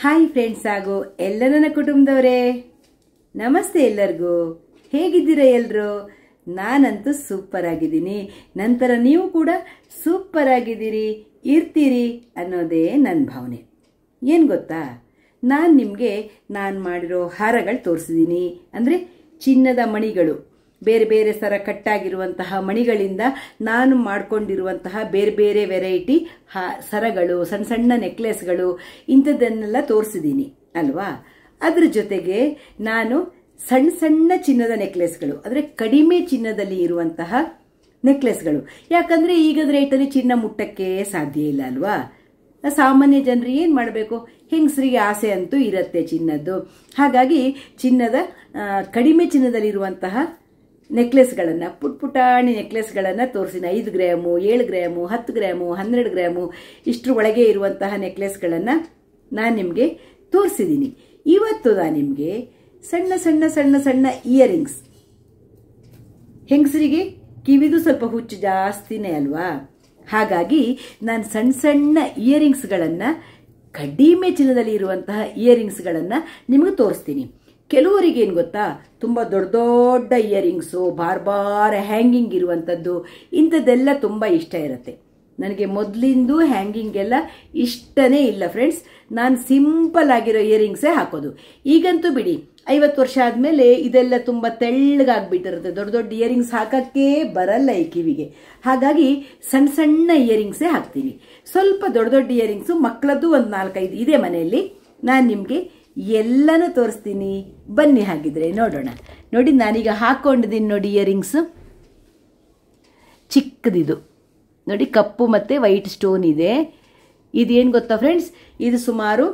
Hi friends ಹಾಗೂ ಎಲ್ಲ ನನ್ನ ಕುಟುಂಬದವರೇ, ನಮಸ್ತೆ ಎಲ್ಲರಿಗೂ. ಹೇಗಿದ್ದೀರಾ ಎಲ್ಲರೂ? ನಾನಂತೂ ಸೂಪರ್ ಆಗಿದ್ದೀನಿ. ನಂತರ ನೀವು ಕೂಡ ಸೂಪರ್ ಆಗಿದ್ದೀರಿ, ಇರ್ತೀರಿ ಅನ್ನೋದೇ ನನ್ನ ಭಾವನೆ. ಏನು ಗೊತ್ತಾ, ನಾನು ನಿಮಗೆ ಮಾಡಿರೋ ಹಾರಗಳು ತೋರಿಸಿದ್ದೀನಿ. ಅಂದರೆ ಚಿನ್ನದ ಮಣಿಗಳು, ಬೇರೆ ಬೇರೆ ಸರ ಕಟ್ಟಾಗಿರುವಂತಹ ಮಣಿಗಳಿಂದ ನಾನು ಮಾಡಿಕೊಂಡಿರುವಂತಹ ಬೇರೆ ಬೇರೆ ವೆರೈಟಿ ಸರಗಳು, ಸಣ್ಣ ಸಣ್ಣ ನೆಕ್ಲೆಸ್ಗಳು, ಇಂಥದ್ದನ್ನೆಲ್ಲ ತೋರಿಸಿದ್ದೀನಿ ಅಲ್ವಾ. ಅದ್ರ ಜೊತೆಗೆ ನಾನು ಸಣ್ಣ ಸಣ್ಣ ಚಿನ್ನದ ನೆಕ್ಲೆಸ್ಗಳು, ಅಂದರೆ ಕಡಿಮೆ ಚಿನ್ನದಲ್ಲಿ ಇರುವಂತಹ ನೆಕ್ಲೆಸ್ಗಳು. ಯಾಕಂದರೆ ಈಗದ ರೇಟಲ್ಲಿ ಚಿನ್ನ ಮುಟ್ಟಕ್ಕೆ ಸಾಧ್ಯ ಇಲ್ಲ ಅಲ್ವಾ. ಸಾಮಾನ್ಯ ಜನರು ಏನು ಮಾಡಬೇಕು, ಹೆಂಗಸರಿಗೆ ಆಸೆ ಅಂತೂ ಇರುತ್ತೆ ಚಿನ್ನದ್ದು. ಹಾಗಾಗಿ ಚಿನ್ನದ ಕಡಿಮೆ ಚಿನ್ನದಲ್ಲಿರುವಂತಹ ನೆಕ್ಲೆಸ್ಗಳನ್ನು, ಪುಟಾಣಿ ನೆಕ್ಲೆಸ್ಗಳನ್ನು ತೋರಿಸಿನ 5 ಗ್ರಾಮು, 7 ಗ್ರಾಮು, 10 ಗ್ರಾಮು, 12 ಗ್ರಾಮು ಇಷ್ಟರ ಒಳಗೆ ಇರುವಂತಹ ನೆಕ್ಲೆಸ್ಗಳನ್ನು ನಾನು ನಿಮಗೆ ತೋರಿಸಿದ್ದೀನಿ. ಇವತ್ತು ನಾನು ನಿಮಗೆ ಸಣ್ಣ ಸಣ್ಣ ಸಣ್ಣ ಸಣ್ಣ ಇಯರಿಂಗ್ಸ್, ಹೆಂಗಸರಿಗೆ ಕಿವಿದು ಸ್ವಲ್ಪ ಹುಚ್ಚು ಜಾಸ್ತಿನೇ ಅಲ್ವಾ. ಹಾಗಾಗಿ ನಾನು ಸಣ್ಣ ಸಣ್ಣ ಇಯರಿಂಗ್ಸ್ಗಳನ್ನು, ಕಡಿಮೆ ಚಿನ್ನದಲ್ಲಿ ಇರುವಂತಹ ಇಯರಿಂಗ್ಸ್ಗಳನ್ನು ನಿಮಗೆ ತೋರಿಸ್ತೀನಿ. ಕೆಲವರಿಗೆ ಏನು ಗೊತ್ತಾ, ತುಂಬ ದೊಡ್ಡ ದೊಡ್ಡ ಇಯರಿಂಗ್ಸು, ಬಾರ್ ಹ್ಯಾಂಗಿಂಗ್ ಇರುವಂಥದ್ದು, ಇಂಥದ್ದೆಲ್ಲ ತುಂಬ ಇಷ್ಟ ಇರುತ್ತೆ. ನನಗೆ ಮೊದಲಿಂದು ಹ್ಯಾಂಗಿಂಗ್ ಎಲ್ಲ ಇಷ್ಟನೇ ಇಲ್ಲ ಫ್ರೆಂಡ್ಸ್. ನಾನು ಸಿಂಪಲ್ ಆಗಿರೋ ಇಯರಿಂಗ್ಸೇ ಹಾಕೋದು. ಈಗಂತೂ ಬಿಡಿ, 50 ವರ್ಷ ಆದಮೇಲೆ ಇದೆಲ್ಲ ತುಂಬ ತೆಳ್ಳಗಾಗ್ಬಿಟ್ಟಿರುತ್ತೆ. ದೊಡ್ಡ ದೊಡ್ಡ ಇಯರಿಂಗ್ಸ್ ಹಾಕೋಕ್ಕೆ ಬರಲ್ಲ ಈ ಕಿವಿಗೆ. ಹಾಗಾಗಿ ಸಣ್ಣ ಸಣ್ಣ ಇಯರಿಂಗ್ಸೇ ಹಾಕ್ತೀನಿ. ಸ್ವಲ್ಪ ದೊಡ್ಡ ದೊಡ್ಡ ಇಯರಿಂಗ್ಸು, ಮಕ್ಕಳದ್ದು ಒಂದು 4-5 ಇದೆ ಮನೆಯಲ್ಲಿ. ನಾನು ನಿಮಗೆ ಎಲ್ಲನೂ ತೋರಿಸ್ತೀನಿ. ಬನ್ನಿ ಹಾಗಿದ್ರೆ ನೋಡೋಣ. ನೋಡಿ, ನಾನೀಗ ಹಾಕ್ಕೊಂಡಿದ್ದೀನಿ ನೋಡಿ ಇಯರಿಂಗ್ಸು. ಚಿಕ್ಕದಿದು ನೋಡಿ, ಕಪ್ಪು ಮತ್ತು ವೈಟ್ ಸ್ಟೋನ್ ಇದೆ. ಇದೇನು ಗೊತ್ತಾ ಫ್ರೆಂಡ್ಸ್, ಇದು ಸುಮಾರು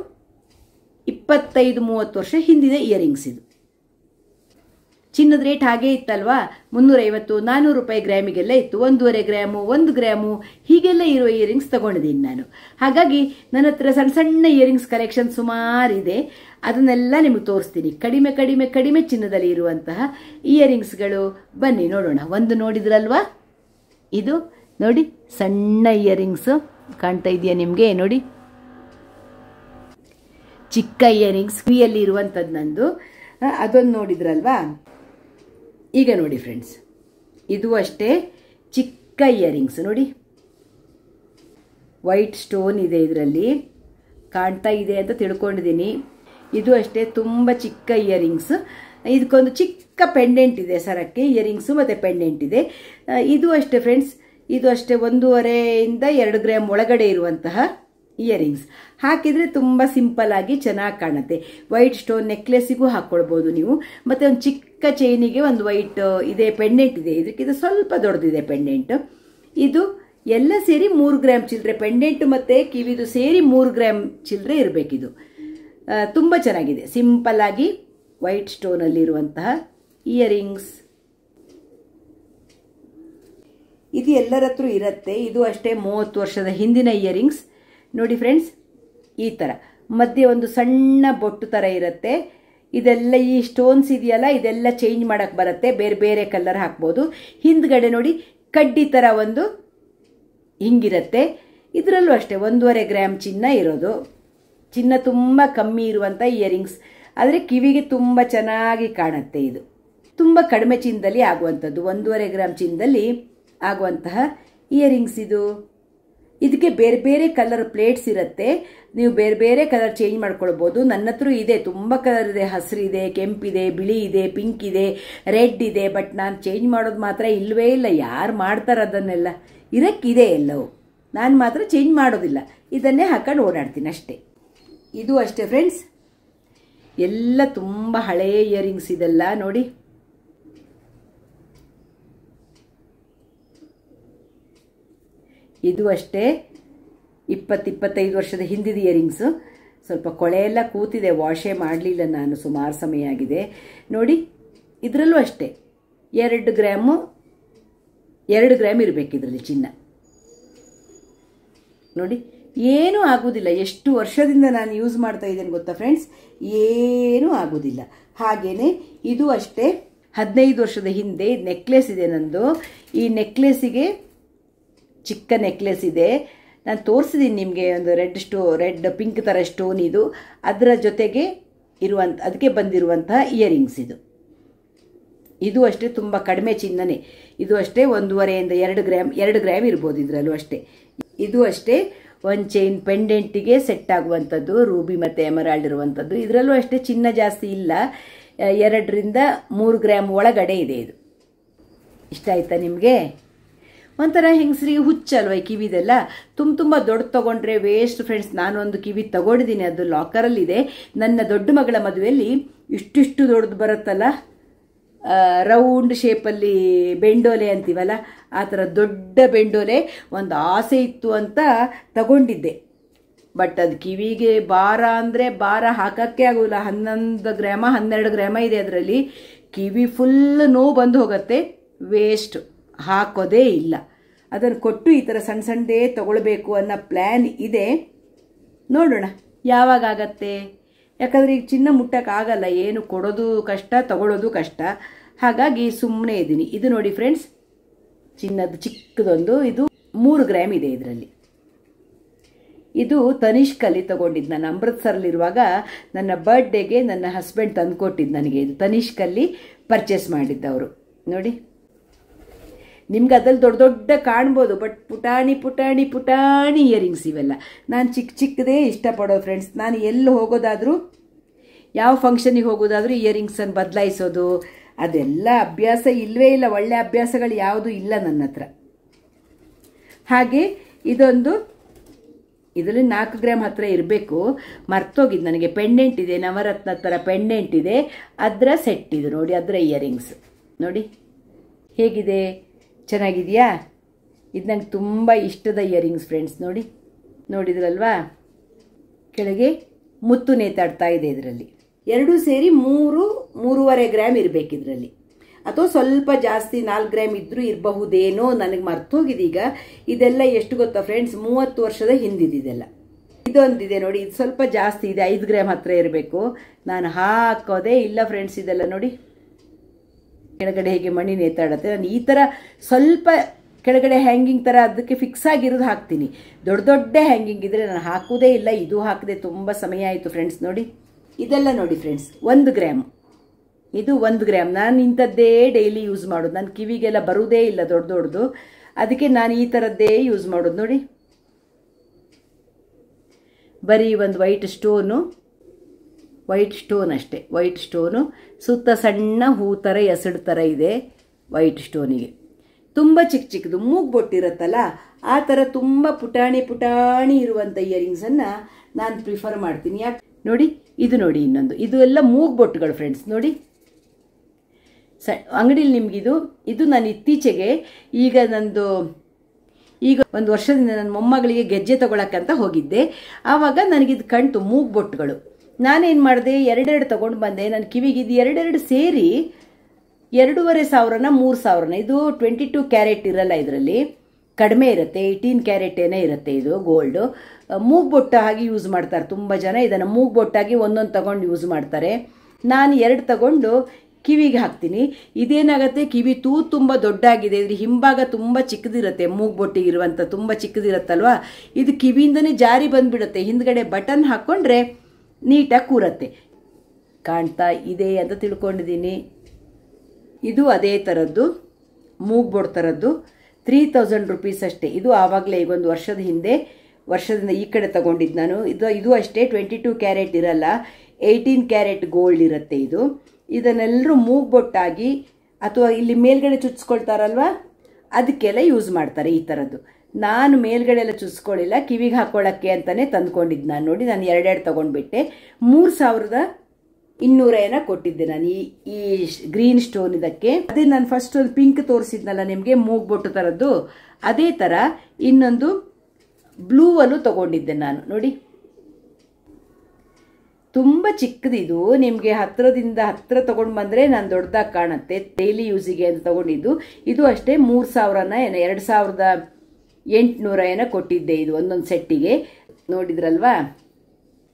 25-30 ವರ್ಷ ಹಿಂದಿದೆ ಇಯರಿಂಗ್ಸ್. ಇದು ಚಿನ್ನದ ರೇಟ್ ಹಾಗೇ ಇತ್ತಲ್ವಾ, 350-400 ರೂಪಾಯಿ ಗ್ರಾಮಿಗೆಲ್ಲ ಇತ್ತು. 1.5 ಗ್ರಾಮು, 1 ಗ್ರಾಮು ಹೀಗೆಲ್ಲ ಇರೋ ಇಯರಿಂಗ್ಸ್ ತಗೊಂಡಿದ್ದೀನಿ ನಾನು. ಹಾಗಾಗಿ ನನ್ನ ಹತ್ರ ಸಣ್ಣ ಸಣ್ಣ ಇಯರಿಂಗ್ಸ್ ಕಲೆಕ್ಷನ್ ಸುಮಾರಿದೆ. ಅದನ್ನೆಲ್ಲ ನಿಮಗೆ ತೋರಿಸ್ತೀನಿ. ಕಡಿಮೆ ಕಡಿಮೆ ಕಡಿಮೆ ಚಿನ್ನದಲ್ಲಿ ಇರುವಂತಹ ಇಯರಿಂಗ್ಸ್ಗಳು. ಬನ್ನಿ ನೋಡೋಣ. ಒಂದು ನೋಡಿದ್ರಲ್ವಾ, ಇದು ನೋಡಿ ಸಣ್ಣ ಇಯರಿಂಗ್ಸು ಕಾಣ್ತಾ ಇದೆಯಾ ನಿಮಗೆ? ನೋಡಿ, ಚಿಕ್ಕ ಇಯರಿಂಗ್ಸ್ ಕಿವಿಯಲ್ಲಿ ಇರುವಂಥದ್ದು ನಂದು. ಅದೊಂದು ನೋಡಿದ್ರಲ್ವಾ. ಈಗ ನೋಡಿ ಫ್ರೆಂಡ್ಸ್, ಇದು ಅಷ್ಟೇ ಚಿಕ್ಕ ಇಯರಿಂಗ್ಸ್. ನೋಡಿ, ವೈಟ್ ಸ್ಟೋನ್ ಇದೆ ಇದರಲ್ಲಿ, ಕಾಣ್ತಾ ಇದೆ ಅಂತ ತಿಳ್ಕೊಂಡಿದ್ದೀನಿ. ಇದು ಅಷ್ಟೇ ತುಂಬ ಚಿಕ್ಕ ಇಯರಿಂಗ್ಸ್. ಇದಕ್ಕೊಂದು ಚಿಕ್ಕ ಪೆಂಡೆಂಟ್ ಇದೆ ಸರಕ್ಕೆ, ಇಯರಿಂಗ್ಸು ಮತ್ತು ಪೆಂಡೆಂಟ್ ಇದೆ. ಇದು ಅಷ್ಟೇ ಫ್ರೆಂಡ್ಸ್, ಇದು ಅಷ್ಟೇ 1.5 ಇಂದ 2 ಗ್ರಾಮ್ ಒಳಗಡೆ ಇರುವಂತಹ ಇಯರಿಂಗ್ಸ್. ಹಾಕಿದರೆ ತುಂಬ ಸಿಂಪಲ್ ಆಗಿ ಚೆನ್ನಾಗಿ ಕಾಣುತ್ತೆ. ವೈಟ್ ಸ್ಟೋನ್ ನೆಕ್ಲೆಸ್ಸಿಗೂ ಹಾಕ್ಕೊಳ್ಬೋದು ನೀವು. ಮತ್ತು ಒಂದು ಚಿಕ್ಕ ಚೈನಿಗೆ ಒಂದು ವೈಟ್ ಇದೆ, ಪೆಂಡೆಂಟ್ ಇದೆ. ಇದಕ್ಕಿದು ಸ್ವಲ್ಪ ದೊಡ್ಡದಿದೆ ಪೆಂಡೆಂಟ್. ಇದು ಎಲ್ಲ ಸೇರಿ 3 ಗ್ರಾಮ್ ಚಿಲ್ಲರೆ, ಪೆಂಡೆಂಟ್ ಮತ್ತು ಕಿವಿದು ಸೇರಿ 3 ಗ್ರಾಮ್ ಚಿಲ್ಲರೆ ಇರಬೇಕಿದು. ತುಂಬ ಚೆನ್ನಾಗಿದೆ, ಸಿಂಪಲ್ ಆಗಿ ವೈಟ್ ಸ್ಟೋನಲ್ಲಿರುವಂತಹ ಇಯರಿಂಗ್ಸ್. ಇದು ಎಲ್ಲರ ಹತ್ರ ಇರುತ್ತೆ. ಇದು ಅಷ್ಟೇ 30 ವರ್ಷದ ಹಿಂದಿನ ಇಯರಿಂಗ್ಸ್. ನೋಡಿ ಫ್ರೆಂಡ್ಸ್, ಈ ಥರ ಮಧ್ಯೆ ಒಂದು ಸಣ್ಣ ಬೊಟ್ಟು ಥರ ಇರುತ್ತೆ. ಇದೆಲ್ಲ ಈ ಸ್ಟೋನ್ಸ್ ಇದೆಯಲ್ಲ, ಇದೆಲ್ಲ ಚೇಂಜ್ ಮಾಡೋಕ್ಕೆ ಬರುತ್ತೆ. ಬೇರೆ ಬೇರೆ ಕಲರ್ ಹಾಕ್ಬೋದು. ಹಿಂದ್ಗಡೆ ನೋಡಿ ಕಡ್ಡಿ ಥರ ಒಂದು ಹಿಂಗಿರುತ್ತೆ. ಇದರಲ್ಲೂ ಅಷ್ಟೇ 1.5 ಗ್ರಾಮ್ ಚಿನ್ನ ಇರೋದು. ಚಿನ್ನ ತುಂಬ ಕಮ್ಮಿ ಇರುವಂಥ ಇಯರಿಂಗ್ಸ್, ಆದರೆ ಕಿವಿಗೆ ತುಂಬ ಚೆನ್ನಾಗಿ ಕಾಣುತ್ತೆ. ಇದು ತುಂಬ ಕಡಿಮೆ ಚಿನ್ನದಲ್ಲಿ ಆಗುವಂಥದ್ದು, 1.5 ಗ್ರಾಮ್ ಚಿನ್ನದಲ್ಲಿ ಆಗುವಂತಹ ಇಯರಿಂಗ್ಸ್ ಇದು. ಇದಕ್ಕೆ ಬೇರೆ ಬೇರೆ ಕಲರ್ ಪ್ಲೇಟ್ಸ್ ಇರುತ್ತೆ. ನೀವು ಬೇರೆ ಬೇರೆ ಕಲರ್ ಚೇಂಜ್ ಮಾಡ್ಕೊಳ್ಬೋದು. ನನ್ನ ಹತ್ರ ಇದೆ, ತುಂಬ ಕಲರ್ ಇದೆ. ಹಸಿರಿದೆ, ಕೆಂಪಿದೆ, ಬಿಳಿ ಇದೆ, ಪಿಂಕ್ ಇದೆ, ರೆಡ್ ಇದೆ. ಬಟ್ ನಾನು ಚೇಂಜ್ ಮಾಡೋದು ಮಾತ್ರ ಇಲ್ಲವೇ ಇಲ್ಲ. ಯಾರು ಮಾಡ್ತಾರೆ ಅದನ್ನೆಲ್ಲ? ಇರಕ್ಕಿದೆ ಎಲ್ಲವೂ, ನಾನು ಮಾತ್ರ ಚೇಂಜ್ ಮಾಡೋದಿಲ್ಲ. ಇದನ್ನೇ ಹಾಕೊಂಡು ಓಡಾಡ್ತೀನಿ ಅಷ್ಟೇ. ಇದು ಅಷ್ಟೇ ಫ್ರೆಂಡ್ಸ್, ಎಲ್ಲ ತುಂಬ ಹಳೆಯ ಇಯರಿಂಗ್ಸ್ ಇದೆಲ್ಲ. ನೋಡಿ, ಇದು ಅಷ್ಟೇ 20-25 ವರ್ಷದ ಹಿಂದಿದ ಇಯರಿಂಗ್ಸು. ಸ್ವಲ್ಪ ಕೊಳೆ ಎಲ್ಲ ಕೂತಿದೆ, ವಾಶೇ ಮಾಡಲಿಲ್ಲ ನಾನು, ಸುಮಾರು ಸಮಯ ಆಗಿದೆ. ನೋಡಿ, ಇದರಲ್ಲೂ ಅಷ್ಟೇ 2 ಗ್ರಾಮು, 2 ಗ್ರಾಮ್ ಇರಬೇಕು ಇದರಲ್ಲಿ ಚಿನ್ನ. ನೋಡಿ, ಏನೂ ಆಗೋದಿಲ್ಲ. ಎಷ್ಟು ವರ್ಷದಿಂದ ನಾನು ಯೂಸ್ ಮಾಡ್ತಾ ಇದ್ದೇನೆ ಗೊತ್ತಾ ಫ್ರೆಂಡ್ಸ್, ಏನೂ ಆಗೋದಿಲ್ಲ. ಹಾಗೆಯೇ ಇದು ಅಷ್ಟೇ 15 ವರ್ಷದ ಹಿಂದೆ ನೆಕ್ಲೆಸ್ ಇದೆ ನಂದು. ಈ ನೆಕ್ಲೆಸ್ಸಿಗೆ ಚಿಕ್ಕ ನೆಕ್ಲೆಸ್ ಇದೆ. ನಾನು ತೋರಿಸಿದ್ದೀನಿ ನಿಮಗೆ ಒಂದು ರೆಡ್ ಪಿಂಕ್ ಥರ ಸ್ಟೋನ್ ಇದು, ಅದರ ಜೊತೆಗೆ ಅದಕ್ಕೆ ಬಂದಿರುವಂತಹ ಇಯರಿಂಗ್ಸ್ ಇದು. ಇದು ಅಷ್ಟೇ ತುಂಬ ಕಡಿಮೆ ಚಿನ್ನನೇ, ಇದು ಅಷ್ಟೇ 1.5 ಇಂದ 2 ಗ್ರಾಮ್ ಇರ್ಬೋದು ಇದರಲ್ಲೂ ಅಷ್ಟೇ. ಇದು ಅಷ್ಟೇ ಒಂದು ಚೈನ್ ಪೆಂಡೆಂಟಿಗೆ ಸೆಟ್ ಆಗುವಂಥದ್ದು, ರೂಬಿ ಮತ್ತು ಎಮರಾಲ್ಡ್ ಇರುವಂಥದ್ದು. ಇದರಲ್ಲೂ ಅಷ್ಟೇ ಚಿನ್ನ ಜಾಸ್ತಿ ಇಲ್ಲ, 2 ರಿಂದ 3 ಗ್ರಾಮ್ ಒಳಗಡೆ ಇದೆ ಇದು. ಇಷ್ಟ ಆಯ್ತಾ ನಿಮಗೆ? ಒಂಥರ ಹೆಂಗಸರಿಗೆ ಹುಚ್ಚಲ್ವ ಈ ಕಿವಿದೆಲ್ಲ. ತುಂಬ ದೊಡ್ಡ ತೊಗೊಂಡ್ರೆ ವೇಸ್ಟ್ ಫ್ರೆಂಡ್ಸ್. ನಾನೊಂದು ಕಿವಿ ತಗೊಂಡಿದ್ದೀನಿ, ಅದು ಲಾಕರಲ್ಲಿದೆ. ನನ್ನ ದೊಡ್ಡ ಮಗಳ ಮದುವೆಯಲ್ಲಿ ಇಷ್ಟಿಷ್ಟು ದೊಡ್ಡದು ಬರುತ್ತಲ್ಲ, ರೌಂಡ್ ಶೇಪಲ್ಲಿ ಬೆಂಡೋಲೆ ಅಂತೀವಲ್ಲ, ಆ ಥರ ದೊಡ್ಡ ಬೆಂಡೋಲೆ ಒಂದು ಆಸೆ ಇತ್ತು ಅಂತ ತಗೊಂಡಿದ್ದೆ. ಬಟ್ ಅದು ಕಿವಿಗೆ ಭಾರ ಅಂದರೆ ಭಾರ ಹಾಕೋಕ್ಕೆ ಆಗೋಲ್ಲ. 11 ಗ್ರಾಮ 12 ಗ್ರಾಮ ಇದೆ ಅದರಲ್ಲಿ. ಕಿವಿ ಫುಲ್ ನೋವು ಬಂದು ಹೋಗುತ್ತೆ, ವೇಸ್ಟ್, ಹಾಕೋದೇ ಇಲ್ಲ. ಅದನ್ನು ಕೊಟ್ಟು ಈ ಥರ ಸಣ್ಣ ಸಣ್ಣದೇ ತಗೊಳ್ಬೇಕು ಅನ್ನೋ ಪ್ಲ್ಯಾನ್ ಇದೆ. ನೋಡೋಣ ಯಾವಾಗ ಆಗತ್ತೆ. ಯಾಕಂದರೆ ಈಗ ಚಿನ್ನ ಮುಟ್ಟಕ್ಕಾಗಲ್ಲ, ಏನು ಕೊಡೋದು ಕಷ್ಟ, ತಗೊಳ್ಳೋದು ಕಷ್ಟ. ಹಾಗಾಗಿ ಸುಮ್ಮನೆ ಇದ್ದೀನಿ. ಇದು ನೋಡಿ ಫ್ರೆಂಡ್ಸ್, ಚಿನ್ನದ ಚಿಕ್ಕದೊಂದು, ಇದು 3 ಗ್ರಾಮ್ ಇದೆ ಇದರಲ್ಲಿ. ಇದು ತನಿಷ್ಕಲ್ಲಿ ತಗೊಂಡಿದ್ದು ನಾನು. ಅಮೃತ್ಸರಲ್ಲಿರುವಾಗ ನನ್ನ ಬರ್ಡೇಗೆ ನನ್ನ ಹಸ್ಬೆಂಡ್ ತಂದುಕೊಟ್ಟಿದ್ದು ನನಗೆ. ಇದು ತನಿಷ್ಕಲ್ಲಿ ಪರ್ಚೇಸ್ ಮಾಡಿದ್ದವರು. ನೋಡಿ, ನಿಮ್ಗೆ ಅದ್ರಲ್ಲಿ ದೊಡ್ಡ ದೊಡ್ಡ ಕಾಣ್ಬೋದು, ಬಟ್ ಪುಟಾಣಿ ಪುಟಾಣಿ ಪುಟಾಣಿ ಇಯರಿಂಗ್ಸ್ ಇವೆಲ್ಲ. ನಾನು ಚಿಕ್ಕದೇ ಇಷ್ಟಪಡೋದು ಫ್ರೆಂಡ್ಸ್. ನಾನು ಎಲ್ಲಿ ಹೋಗೋದಾದರೂ, ಯಾವ ಫಂಕ್ಷನಿಗೆ ಹೋಗೋದಾದರೂ ಇಯರಿಂಗ್ಸನ್ನು ಬದಲಾಯಿಸೋದು ಅದೆಲ್ಲ ಅಭ್ಯಾಸ ಇಲ್ಲವೇ ಇಲ್ಲ. ಒಳ್ಳೆ ಅಭ್ಯಾಸಗಳು ಯಾವುದೂ ಇಲ್ಲ ನನ್ನ ಹತ್ರ. ಹಾಗೆ ಇದರಲ್ಲಿ 4 ಗ್ರಾಮ್ ಹತ್ರ ಇರಬೇಕು, ಮರ್ತೋಗಿದ್ದು ನನಗೆ. ಪೆಂಡೆಂಟ್ ಇದೆ, ನವರತ್ನ ಥರ ಪೆಂಡೆಂಟ್ ಇದೆ, ಅದರ ಸೆಟ್ ಇದು ನೋಡಿ, ಅದರ ಇಯರಿಂಗ್ಸ್ ನೋಡಿ ಹೇಗಿದೆ, ಚೆನ್ನಾಗಿದೆಯಾ? ಇದು ನಂಗೆ ತುಂಬ ಇಷ್ಟದ ಇಯರಿಂಗ್ಸ್ ಫ್ರೆಂಡ್ಸ್. ನೋಡಿದ್ರಲ್ವಾ, ಕೆಳಗೆ ಮುತ್ತು ನೇತಾಡ್ತಾ ಇದೆ ಇದರಲ್ಲಿ. ಎರಡೂ ಸೇರಿ 3.5 ಗ್ರಾಮ್ ಇರಬೇಕು ಇದರಲ್ಲಿ, ಅಥವಾ ಸ್ವಲ್ಪ ಜಾಸ್ತಿ 4 ಗ್ರಾಮ್ ಇದ್ರೂ ಇರಬಹುದೇನೋ, ನನಗೆ ಮರ್ತೋಗಿದೆ ಈಗ. ಇದೆಲ್ಲ ಎಷ್ಟು ಗೊತ್ತಾ ಫ್ರೆಂಡ್ಸ್, 30 ವರ್ಷದ ಹಿಂದಿದೆಲ್ಲ. ಇದೊಂದಿದೆ ನೋಡಿ, ಇದು ಸ್ವಲ್ಪ ಜಾಸ್ತಿ ಇದೆ, 5 ಗ್ರಾಮ್ ಹತ್ರ ಇರಬೇಕು. ನಾನು ಹಾಕೋದೇ ಇಲ್ಲ ಫ್ರೆಂಡ್ಸ್ ಇದೆಲ್ಲ. ನೋಡಿ ಕೆಳಗಡೆ ಹೇಗೆ ಮಣಿ ನೇತಾಡುತ್ತೆ. ನಾನು ಈ ಥರ ಸ್ವಲ್ಪ ಕೆಳಗಡೆ ಹ್ಯಾಂಗಿಂಗ್ ಥರ ಅದಕ್ಕೆ ಫಿಕ್ಸ್ ಆಗಿರೋದು ಹಾಕ್ತೀನಿ. ದೊಡ್ಡ ಹ್ಯಾಂಗಿಂಗ್ ಇದ್ರೆ ನಾನು ಹಾಕೋದೇ ಇಲ್ಲ. ಇದು ಹಾಕದೆ ತುಂಬ ಸಮಯ ಆಯಿತು ಫ್ರೆಂಡ್ಸ್. ನೋಡಿ ಇದೆಲ್ಲ ನೋಡಿ ಫ್ರೆಂಡ್ಸ್, 1 ಗ್ರಾಮ್. ಇದು 1 ಗ್ರಾಮ್. ನಾನು ಇಂಥದ್ದೇ ಡೈಲಿ ಯೂಸ್ ಮಾಡೋದು. ನನ್ನ ಕಿವಿಗೆಲ್ಲ ಬರುವುದೇ ಇಲ್ಲ ದೊಡ್ಡದು, ಅದಕ್ಕೆ ನಾನು ಈ ಥರದ್ದೇ ಯೂಸ್ ಮಾಡೋದು. ನೋಡಿ, ಬರೀ ಒಂದು ವೈಟ್ ಸ್ಟೋನ್ ಅಷ್ಟೇ. ವೈಟ್ ಸ್ಟೋನು ಸುತ್ತ ಸಣ್ಣ ಹೂ ಥರ ಎಸಡು ಥರ ಇದೆ ವೈಟ್ ಸ್ಟೋನಿಗೆ. ತುಂಬ ಚಿಕ್ಕದು ಮೂಗ್ಬೊಟ್ಟಿರುತ್ತಲ್ಲ, ಆ ಥರ ತುಂಬ ಪುಟಾಣಿ ಇರುವಂಥ ಇಯರಿಂಗ್ಸನ್ನು ನಾನು ಪ್ರಿಫರ್ ಮಾಡ್ತೀನಿ. ಯಾಕೆ ನೋಡಿ, ಇದು ನೋಡಿ ಇನ್ನೊಂದು, ಇದು ಎಲ್ಲ ಮೂಗ್ಬೊಟ್ಟುಗಳು ಫ್ರೆಂಡ್ಸ್. ನೋಡಿ ಅಂಗಡಿಲಿ ನಿಮಗಿದು ನಾನು ಇತ್ತೀಚೆಗೆ ಈಗ ಒಂದು ವರ್ಷದಿಂದ ನನ್ನ ಮೊಮ್ಮಗಳಿಗೆ ಗೆಜ್ಜೆ ತಗೊಳಕ್ಕಂತ ಹೋಗಿದ್ದೆ. ಆವಾಗ ನನಗಿದು ಕಣ್ತು ಮೂಗ್ಬೊಟ್ಟುಗಳು. ನಾನೇನು ಮಾಡಿದೆ, 2 ತಗೊಂಡು ಬಂದೆ. ನನ್ನ ಕಿವಿಗಿದ್ದು 2 ಸೇರಿ 2,500 3,000. ಇದು 22 ಕ್ಯಾರೆಟ್ ಇರಲ್ಲ, ಇದರಲ್ಲಿ ಕಡಿಮೆ ಇರುತ್ತೆ, 18 ಕ್ಯಾರೆಟ್ ಏನೇ ಇರುತ್ತೆ. ಇದು ಗೋಲ್ಡು. ಮೂಗ್ಬೊಟ್ಟು ಹಾಗೆ ಯೂಸ್ ಮಾಡ್ತಾರೆ ತುಂಬ ಜನ. ಇದನ್ನು ಮೂಗ್ಬೊಟ್ಟಾಗಿ ಒಂದೊಂದು ತಗೊಂಡು ಯೂಸ್ ಮಾಡ್ತಾರೆ. ನಾನು 2 ತಗೊಂಡು ಕಿವಿಗೆ ಹಾಕ್ತೀನಿ. ಇದೇನಾಗುತ್ತೆ, ಕಿವಿ ತುಂಬ ದೊಡ್ಡಾಗಿದೆ, ಇದ್ರ ಹಿಂಭಾಗ ತುಂಬ ಚಿಕ್ಕದಿರುತ್ತೆ. ಮೂಗ್ಬೊಟ್ಟಿಗಿರುವಂಥ ತುಂಬ ಚಿಕ್ಕದಿರುತ್ತಲ್ವಾ, ಇದು ಕಿವಿಯಿಂದನೇ ಜಾರಿ ಬಂದುಬಿಡುತ್ತೆ. ಹಿಂದ್ಗಡೆ ಬಟನ್ ಹಾಕ್ಕೊಂಡ್ರೆ ನೀಟಾಗಿ ಕೂರತ್ತೆ. ಕಾಣ್ತಾ ಇದೆ ಅಂತ ತಿಳ್ಕೊಂಡಿದ್ದೀನಿ. ಇದು ಅದೇ ಥರದ್ದು ಮೂಗ್ಬೊಟ್ಟು ಥರದ್ದು, 3000 ರುಪೀಸ್ ಅಷ್ಟೇ. ಇದು ಆವಾಗಲೇ ಈಗ ಒಂದು ವರ್ಷದಿಂದ ಈ ಕಡೆ ತಗೊಂಡಿದ್ದು ನಾನು. ಇದು ಅಷ್ಟೇ 22 ಕ್ಯಾರೆಟ್ ಇರಲ್ಲ, 18 ಕ್ಯಾರೆಟ್ ಗೋಲ್ಡ್ ಇರುತ್ತೆ ಇದು. ಇದನ್ನೆಲ್ಲರೂ ಮೂಗ್ಬೊಟ್ಟಾಗಿ ಅಥವಾ ಇಲ್ಲಿ ಮೇಲ್ಗಡೆ ಚುಚ್ಕೊಳ್ತಾರಲ್ವ, ಅದಕ್ಕೆಲ್ಲ ಯೂಸ್ ಮಾಡ್ತಾರೆ ಈ ಥರದ್ದು. ನಾನು ಮೇಲ್ಗಡೆ ಎಲ್ಲ ಚುಚ್ಕೊಳ್ಳಿಲ್ಲ, ಕಿವಿಗೆ ಹಾಕ್ಕೊಳ್ಳೋಕ್ಕೆ ಅಂತಲೇ ತಂದ್ಕೊಂಡಿದ್ದು ನಾನು. ನೋಡಿ, ನಾನು 2 ತಗೊಂಡ್ಬಿಟ್ಟೆ. 3,200 ಕೊಟ್ಟಿದ್ದೆ ನಾನು ಈ ಗ್ರೀನ್ ಸ್ಟೋನ್ ಇದಕ್ಕೆ. ಅದೇ ನಾನು ಫಸ್ಟ್ ಒಂದು ಪಿಂಕ್ ತೋರಿಸಿದ್ನಲ್ಲ ನಿಮಗೆ, ಮೂಗ್ಬೊಟ್ಟು ಥರದ್ದು, ಅದೇ ಥರ ಇನ್ನೊಂದು ಬ್ಲೂವಲ್ಲೂ ತಗೊಂಡಿದ್ದೆ ನಾನು. ನೋಡಿ, ತುಂಬ ಚಿಕ್ಕದಿದು. ನಿಮಗೆ ಹತ್ರ ತಗೊಂಡು ಬಂದರೆ ನಾನು ದೊಡ್ಡದಾಗಿ ಕಾಣುತ್ತೆ. ಡೈಲಿ ಯೂಸಿಗೆ ಅಂತ ತಗೊಂಡಿದ್ದು. ಇದು ಅಷ್ಟೇ 3,000 2,800 ಕೊಟ್ಟಿದ್ದೆ ಇದು ಒಂದೊಂದು ಸೆಟ್ಟಿಗೆ. ನೋಡಿದ್ರಲ್ವಾ,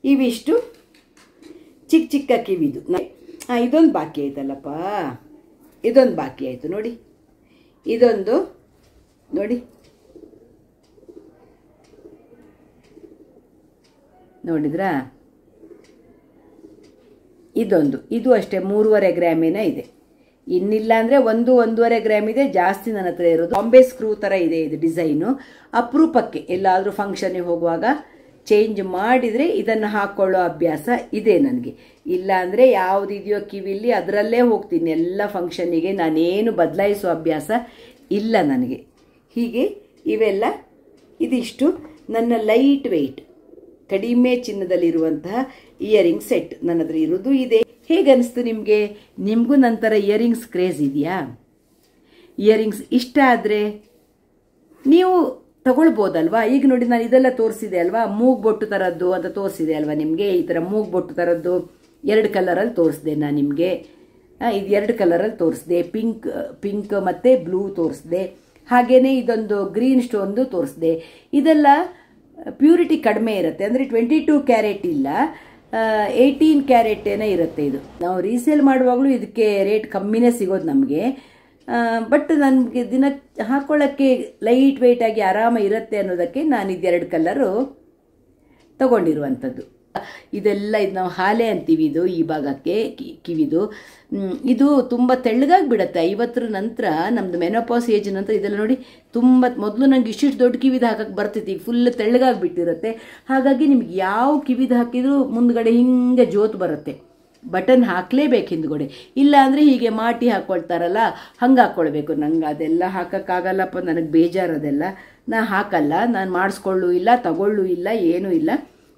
ಇವಿಷ್ಟು ಚಿಕ್ಕ ಕಿವಿದು. ಇದೊಂದು ಬಾಕಿ ಆಯ್ತಲ್ಲಪ್ಪ, ಇದೊಂದು ಬಾಕಿ ಆಯಿತು. ನೋಡಿ, ಇದೊಂದು ನೋಡಿ, ನೋಡಿದ್ರಾ, ಇದು ಅಷ್ಟೇ 3.5 ಗ್ರಾಮೇನ ಇದೆ. ಇನ್ನಿಲ್ಲ ಅಂದರೆ 1-1.5 ಗ್ರಾಮ್ ಇದೆ. ಜಾಸ್ತಿ ನನ್ನ ಹತ್ರ ಇರೋದು ಬಾಂಬೆ ಸ್ಕ್ರೂ ಥರ ಇದೆ ಇದು ಡಿಸೈನು. ಅಪರೂಪಕ್ಕೆ ಎಲ್ಲಾದರೂ ಫಂಕ್ಷನ್ಗೆ ಹೋಗುವಾಗ ಚೇಂಜ್ ಮಾಡಿದರೆ ಇದನ್ನು ಹಾಕ್ಕೊಳ್ಳೋ ಅಭ್ಯಾಸ ಇದೆ ನನಗೆ. ಇಲ್ಲ ಅಂದರೆ ಯಾವುದಿದೆಯೋ ಕಿವಿಲಿ ಅದರಲ್ಲೇ ಹೋಗ್ತೀನಿ ಎಲ್ಲ ಫಂಕ್ಷನ್ನಿಗೆ. ನಾನೇನು ಬದಲಾಯಿಸೋ ಅಭ್ಯಾಸ ಇಲ್ಲ ನನಗೆ. ಹೀಗೆ ಇವೆಲ್ಲ ಇದಿಷ್ಟು ನನ್ನ ಲೈಟ್ ವೆಯ್ಟ್ ಕಡಿಮೆ ಚಿನ್ನದಲ್ಲಿರುವಂತಹ ಇಯರಿಂಗ್ ಸೆಟ್ ನನ್ನ ಹತ್ರ ಇರೋದು ಇದೆ. ಹೇಗನ್ನಿಸ್ತು ನಿಮಗೆ? ನಿಮಗೂ ನಂತರ ಇಯರಿಂಗ್ಸ್ ಕ್ರೇಜ್ ಇದೆಯಾ? ಇಯರಿಂಗ್ಸ್ ಇಷ್ಟ ಆದರೆ ನೀವು ತಗೊಳ್ಬೋದಲ್ವಾ? ಈಗ ನೋಡಿ, ನಾನು ಇದೆಲ್ಲ ತೋರಿಸಿದೆ ಅಲ್ವಾ, ಮೂಗ್ಬೊಟ್ಟು ಥರದ್ದು ಅಂತ ತೋರಿಸಿದೆ ಅಲ್ವಾ ನಿಮಗೆ. ಈ ಥರ ಮೂಗ್ಬೊಟ್ಟು ಥರದ್ದು 2 ಕಲರಲ್ಲಿ ತೋರಿಸಿದೆ ನಾನು ನಿಮಗೆ. ಇದು 2 ಕಲರಲ್ಲಿ ತೋರಿಸಿದೆ, ಪಿಂಕ್ ಮತ್ತು ಬ್ಲೂ ತೋರಿಸಿದೆ. ಹಾಗೆಯೇ ಇದೊಂದು ಗ್ರೀನ್ ಸ್ಟೋನ್ದು ತೋರಿಸಿದೆ. ಇದೆಲ್ಲ ಪ್ಯೂರಿಟಿ ಕಡಿಮೆ ಇರುತ್ತೆ, ಅಂದರೆ 22 ಕ್ಯಾರೆಟ್ ಇಲ್ಲ, 18 ಕ್ಯಾರೆಟ್ ಏನೋ ಇರುತ್ತೆ. ಇದು ನಾವು ರೀಸೇಲ್ ಮಾಡುವಾಗಲೂ ಇದಕ್ಕೆ ರೇಟ್ ಕಮ್ಮಿನೇ ಸಿಗೋದು ನಮಗೆ. ಬಟ್ ನನಗೆ ದಿನ ಹಾಕೊಳ್ಳೋಕ್ಕೆ ಲೈಟ್ ವೆಯ್ಟ್ ಆಗಿ ಆರಾಮ ಇರುತ್ತೆ ಅನ್ನೋದಕ್ಕೆ ನಾನು ಇದು 2 ಕಲರು ತಗೊಂಡಿರುವಂಥದ್ದು. ಇದೆಲ್ಲ ಇದು ನಾವು ಹಾಲೆ ಅಂತೀವಿ. ಇದು ಈ ಭಾಗಕ್ಕೆ ಕಿವಿದು ಇದು ತುಂಬ ತೆಳ್ಳಗಾಗಿ ಬಿಡುತ್ತೆ 50ರ ನಂತರ. ನಮ್ಮದು ಮೆನೋಪಾಸ್ ಏಜ್ ನಂತರ ಇದೆಲ್ಲ ನೋಡಿ ತುಂಬ, ಮೊದಲು ನಂಗೆ ಇಷ್ಟಿಷ್ಟು ದೊಡ್ಡ ಕಿವಿದು ಹಾಕಕ್ಕೆ ಬರ್ತಿತ್ತು, ಈಗ ಫುಲ್ ತೆಳ್ಳಗಾಗಿ ಬಿಟ್ಟಿರುತ್ತೆ. ಹಾಗಾಗಿ ನಿಮ್ಗೆ ಯಾವ ಕಿವಿದು ಹಾಕಿದರೂ ಮುಂದ್ಗಡೆ ಹಿಂಗೆ ಜೋತು ಬರುತ್ತೆ. ಬಟನ್ ಹಾಕಲೇಬೇಕು ಹಿಂದ್ಗಡೆ, ಇಲ್ಲ ಅಂದರೆ ಹೀಗೆ ಮಾಟಿ ಹಾಕ್ಕೊಳ್ತಾರಲ್ಲ ಹಂಗೆ ಹಾಕ್ಕೊಳ್ಬೇಕು. ನಂಗೆ ಅದೆಲ್ಲ ಹಾಕೋಕ್ಕಾಗಲ್ಲಪ್ಪ, ನನಗೆ ಬೇಜಾರದೆಲ್ಲ. ನಾನು ಹಾಕಲ್ಲ, ನಾನು ಮಾಡಿಸ್ಕೊಳ್ಳೂ ಇಲ್ಲ, ತಗೊಳ್ಳೂ ಇಲ್ಲ, ಏನೂ ಇಲ್ಲ.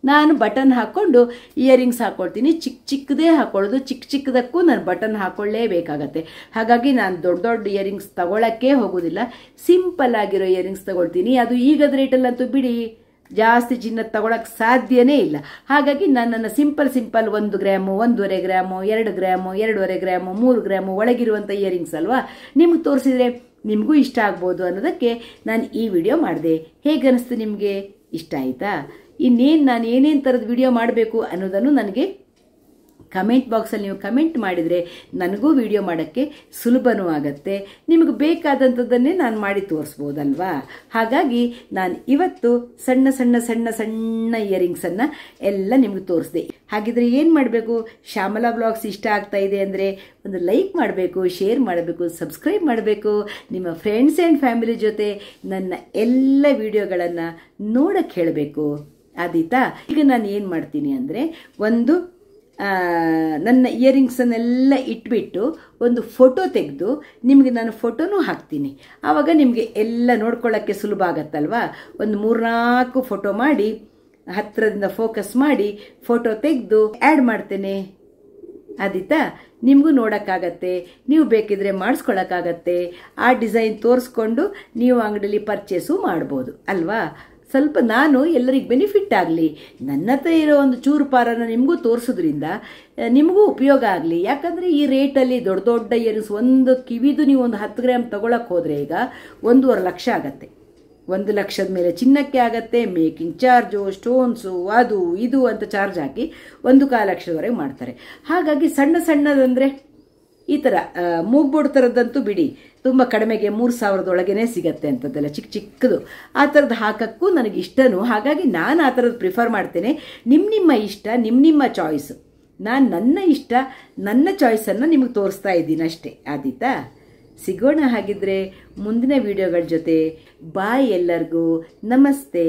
ನಾನು ಬಟನ್ ಹಾಕ್ಕೊಂಡು ಇಯರಿಂಗ್ಸ್ ಹಾಕ್ಕೊಳ್ತೀನಿ. ಚಿಕ್ಕದೇ ಹಾಕ್ಕೊಳ್ಳೋದು. ಚಿಕ್ಕದಕ್ಕೂ ನಾನು ಬಟನ್ ಹಾಕ್ಕೊಳ್ಳೇಬೇಕಾಗತ್ತೆ. ಹಾಗಾಗಿ ನಾನು ದೊಡ್ಡ ಇಯರಿಂಗ್ಸ್ ತಗೊಳ್ಳೋಕ್ಕೆ ಹೋಗೋದಿಲ್ಲ. ಸಿಂಪಲ್ ಆಗಿರೋ ಇಯರಿಂಗ್ಸ್ ತಗೊಳ್ತೀನಿ. ಅದು ಈಗದ ರೇಟಲ್ಲಂತೂ ಬಿಡಿ, ಜಾಸ್ತಿ ಚಿನ್ನದ ತಗೊಳಕ್ಕೆ ಸಾಧ್ಯನೇ ಇಲ್ಲ. ಹಾಗಾಗಿ ನನ್ನನ್ನು simple 1 gram, 1.5 gram, 2 gram, 2.5 gram, 3 gram ಒಳಗಿರುವಂಥ ಇಯರಿಂಗ್ಸ್ ಅಲ್ವಾ, ನಿಮ್ಗೆ ತೋರಿಸಿದ್ರೆ ನಿಮಗೂ ಇಷ್ಟ ಆಗ್ಬೋದು ಅನ್ನೋದಕ್ಕೆ ನಾನು ಈ ವಿಡಿಯೋ ಮಾಡಿದೆ. ಹೇಗನ್ನಿಸ್ತು ನಿಮಗೆ? ಇಷ್ಟ ಆಯಿತಾ? ಇನ್ನೇನು ನಾನು ಏನೇನು ಥರದ ವಿಡಿಯೋ ಮಾಡಬೇಕು ಅನ್ನೋದನ್ನು ನನಗೆ ಕಮೆಂಟ್ ಬಾಕ್ಸಲ್ಲಿ ನೀವು ಕಮೆಂಟ್ ಮಾಡಿದರೆ ನನಗೂ ವಿಡಿಯೋ ಮಾಡೋಕ್ಕೆ ಸುಲಭನೂ ಆಗುತ್ತೆ. ನಿಮಗೆ ಬೇಕಾದಂಥದ್ದನ್ನೇ ನಾನು ಮಾಡಿ ತೋರಿಸ್ಬೋದಲ್ವಾ. ಹಾಗಾಗಿ ನಾನು ಇವತ್ತು ಸಣ್ಣ ಇಯರಿಂಗ್ಸನ್ನು ಎಲ್ಲ ನಿಮಗೆ ತೋರಿಸಿದೆ. ಹಾಗಿದ್ರೆ ಏನು ಮಾಡಬೇಕು? ಶ್ಯಾಮಲಾ ಬ್ಲಾಗ್ಸ್ ಇಷ್ಟ ಆಗ್ತಾ ಇದೆ ಅಂದರೆ ಒಂದು ಲೈಕ್ ಮಾಡಬೇಕು, ಶೇರ್ ಮಾಡಬೇಕು, ಸಬ್ಸ್ಕ್ರೈಬ್ ಮಾಡಬೇಕು. ನಿಮ್ಮ ಫ್ರೆಂಡ್ಸ್ ಆ್ಯಂಡ್ ಫ್ಯಾಮಿಲಿ ಜೊತೆ ನನ್ನ ಎಲ್ಲ ವಿಡಿಯೋಗಳನ್ನು ನೋಡಕ್ಕೆ ಹೇಳಬೇಕು. ಆದೀತಾ? ಈಗ ನಾನು ಏನು ಮಾಡ್ತೀನಿ ಅಂದರೆ, ಒಂದು ನನ್ನ ಇಯರಿಂಗ್ಸನ್ನೆಲ್ಲ ಇಟ್ಬಿಟ್ಟು ಒಂದು ಫೋಟೋ ತೆಗೆದು ನಿಮಗೆ ನಾನು ಫೋಟೋನೂ ಹಾಕ್ತೀನಿ. ಆವಾಗ ನಿಮಗೆ ಎಲ್ಲ ನೋಡ್ಕೊಳ್ಳೋಕ್ಕೆ ಸುಲಭ ಆಗತ್ತಲ್ವಾ. ಒಂದು 3-4 ಫೋಟೋ ಮಾಡಿ ಹತ್ತಿರದಿಂದ ಫೋಕಸ್ ಮಾಡಿ ಫೋಟೋ ತೆಗೆದು ಆ್ಯಡ್ ಮಾಡ್ತೇನೆ. ಆದೀತಾ? ನಿಮಗೂ ನೋಡೋಕ್ಕಾಗತ್ತೆ, ನೀವು ಬೇಕಿದ್ರೆ ಮಾಡಿಸ್ಕೊಳ್ಳೋಕ್ಕಾಗತ್ತೆ. ಆ ಡಿಸೈನ್ ತೋರಿಸ್ಕೊಂಡು ನೀವು ಅಂಗಡಿಯಲ್ಲಿ ಪರ್ಚೇಸು ಮಾಡ್ಬೋದು ಅಲ್ವಾ. ಸ್ವಲ್ಪ ನಾನು ಎಲ್ಲರಿಗೆ ಬೆನಿಫಿಟ್ ಆಗಲಿ, ನನ್ನ ಹತ್ರ ಇರೋ ಒಂದು ಚೂರು ಪಾರನ್ನು ನಿಮಗೂ ತೋರಿಸೋದ್ರಿಂದ ನಿಮಗೂ ಉಪಯೋಗ ಆಗಲಿ. ಯಾಕಂದರೆ ಈ ರೇಟಲ್ಲಿ ದೊಡ್ಡ ಇಯರಿಂಗ್ಸ್ ಒಂದು ಕಿವಿದು ನೀವು ಒಂದು 10 ಗ್ರಾಮ್ ತೊಗೊಳಕ್ಕೆ ಹೋದರೆ ಈಗ 1.5 ಲಕ್ಷ ಆಗತ್ತೆ. 1 ಲಕ್ಷದ ಮೇಲೆ ಚಿನ್ನಕ್ಕೆ ಆಗತ್ತೆ, ಮೇಕಿಂಗ್ ಚಾರ್ಜು, ಸ್ಟೋನ್ಸು, ಅದು ಇದು ಅಂತ ಚಾರ್ಜ್ ಹಾಕಿ 1.25 ಲಕ್ಷದವರೆಗೆ ಮಾಡ್ತಾರೆ. ಹಾಗಾಗಿ ಸಣ್ಣದಂದರೆ ಈ ಥರ ಮೂಗ್ಬೋರ್ಡ್ ಥರದ್ದಂತೂ ಬಿಡಿ, ತುಂಬ ಕಡಿಮೆಗೆ 3,000ದೊಳಗೇ ಸಿಗತ್ತೆ ಅಂಥದ್ದೆಲ್ಲ ಚಿಕ್ಕದು. ಆ ಥರದ್ದು ಹಾಕೋಕ್ಕೂ ನನಗೆ ಇಷ್ಟನೂ. ಹಾಗಾಗಿ ನಾನು ಆ ಥರದ್ದು ಪ್ರಿಫರ್ ಮಾಡ್ತೇನೆ. ನಿಮ್ಮ ಇಷ್ಟ, ನಿಮ್ಮ ಚಾಯ್ಸು. ನಾನು ನನ್ನ ಇಷ್ಟ, ನನ್ನ ಚಾಯ್ಸನ್ನು ನಿಮಗೆ ತೋರಿಸ್ತಾ ಇದ್ದೀನಿ ಅಷ್ಟೇ. ಆದೀತಾ? ಸಿಗೋಣ ಹಾಗಿದ್ರೆ ಮುಂದಿನ ವಿಡಿಯೋಗಳ ಜೊತೆ. ಬಾಯ್ ಎಲ್ಲರಿಗೂ. ನಮಸ್ತೆ.